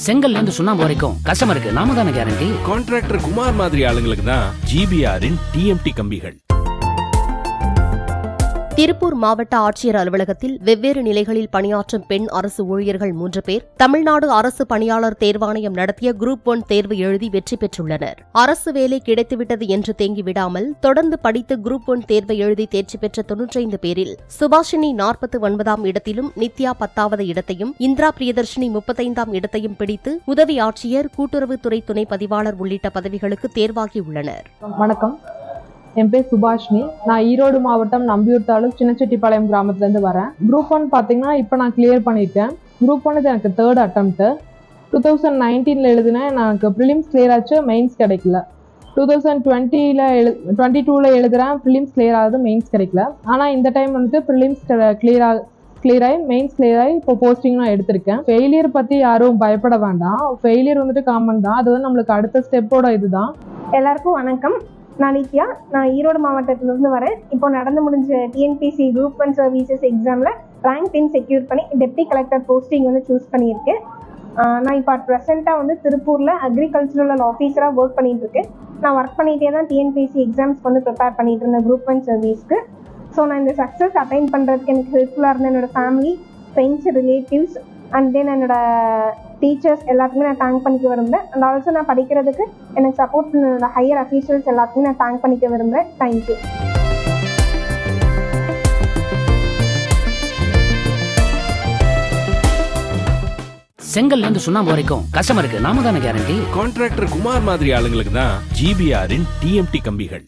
செங்கல்ல இருந்து சுண்ணாம்பு வரைக்கும் கஸ்டமருக்கு நாம தானே கேரண்டி. கான்ட்ராக்டர் குமார் மாதிரி ஆளுங்களுக்கு தான் ஜிபிஆரின் டிஎம்டி கம்பிகள். திருப்பூர் மாவட்ட ஆட்சியர் அலுவலகத்தில் வெவ்வேறு நிலைகளில் பணியாற்றும் பெண் அரசு ஊழியர்கள் 3 பேர் தமிழ்நாடு அரசு பணியாளர் தேர்வாணையம் நடத்திய குரூப் 1 தேர்வு எழுதி வெற்றி பெற்றுள்ளனர். அரசு வேலை கிடைத்துவிட்டது என்று தேங்கிவிடாமல் தொடர்ந்து படித்து குரூப் 1 தேர்வை எழுதி தேர்ச்சி பெற்ற 95 பேரில் சுபாஷினி 49ஆம் இடத்திலும், நித்யா 10வது இடத்தையும், இந்திரா பிரியதர்ஷினி 35ஆம் இடத்தையும் பிடித்து உதவி ஆட்சியர், கூட்டுறவுத்துறை துணை பதிவாளர் உள்ளிட்ட பதவிகளுக்கு தேர்வாகியுள்ளனர். வணக்கம், என் பேர் சுபாஷினி. நான் ஈரோடு மாவட்டம் நம்பியூர் தாலுக் சின்னச்செட்டிப்பாளையம் கிராமத்துலேருந்து வரேன். குரூப் 1 பார்த்தீங்கன்னா இப்போ நான் கிளியர் பண்ணிட்டேன். குரூப் 1 இது எனக்கு 3rd attempt. 2019 எழுதினேன், எனக்கு ப்ரிலிம்ஸ் கிளியர் ஆச்சு, மெயின்ஸ் கிடைக்கல. 2022 எழுதுறேன், ப்ரிலிம்ஸ் கிளியர் ஆகுது, மெயின்ஸ் கிடைக்கல. ஆனால் இந்த டைம் வந்துட்டு ப்ரிலிம்ஸ் கிளியர் ஆகி மெயின்ஸ் கிளியர் ஆகி இப்போ போஸ்டிங் நான் எடுத்திருக்கேன். ஃபெயிலியர் பற்றி யாரும் பயப்பட வேண்டாம். ஃபெயிலியர் வந்துட்டு காமன் தான். அது வந்து நம்மளுக்கு அடுத்த ஸ்டெப்போட இதுதான். எல்லாருக்கும் வணக்கம். நான் நித்யா. நான் ஈரோடு மாவட்டத்திலிருந்து வரேன். இப்போ நடந்து முடிஞ்ச டிஎன்பிசி குரூப் 1 சர்வீசஸ் எக்ஸாமில் ரேங்க் 10 செக்யூர் பண்ணி டெப்டி கலெக்டர் போஸ்டிங் வந்து சூஸ் பண்ணியிருக்கேன். நான் இப்போ ப்ரெசென்ட்டாக வந்து திருப்பூரில் அக்ரிகல்ச்சரல் ஆஃபீஸராக ஒர்க் பண்ணிகிட்ருக்கேன். நான் ஒர்க் பண்ணிகிட்டே தான் டிஎன்பிசி எக்ஸாம்ஸ்க்கு வந்து ப்ரிப்பேர் பண்ணிகிட்டு இருந்தேன் குரூப் 1 சர்வீஸ்க்கு. ஸோ நான் இந்த சக்ஸஸ் அட்டைன் பண்ணுறதுக்கு எனக்கு ஹெல்ப்ஃபுல்லாக இருந்த என்னோடய family, friends, relatives and then என்னோடய டீச்சர்ஸ் எல்லாத்துக்குமே நான் தேங்க் பண்ணிக்க விரும்புகிறேன். அண்ட் ஆல்சோ நான் படிக்கிறதுக்கு எனக்கு சப்போர்ட் பண்ண ஹையர் அஃபீஷியல்ஸ் எல்லாத்துக்குமே நான் தேங்க் பண்ணிக்க விரும்புகிறேன். தேங்க்யூ. செங்கல்ல இருந்து சுண்ணாம்பு வரைக்கும் கஸ்டமருக்கு நாம தானே கேரண்டி. கான்ட்ராக்டர் குமார் மாதிரி ஆளுங்களுக்கு தான் ஜிபிஆரின் டிஎம்டி கம்பிகள்.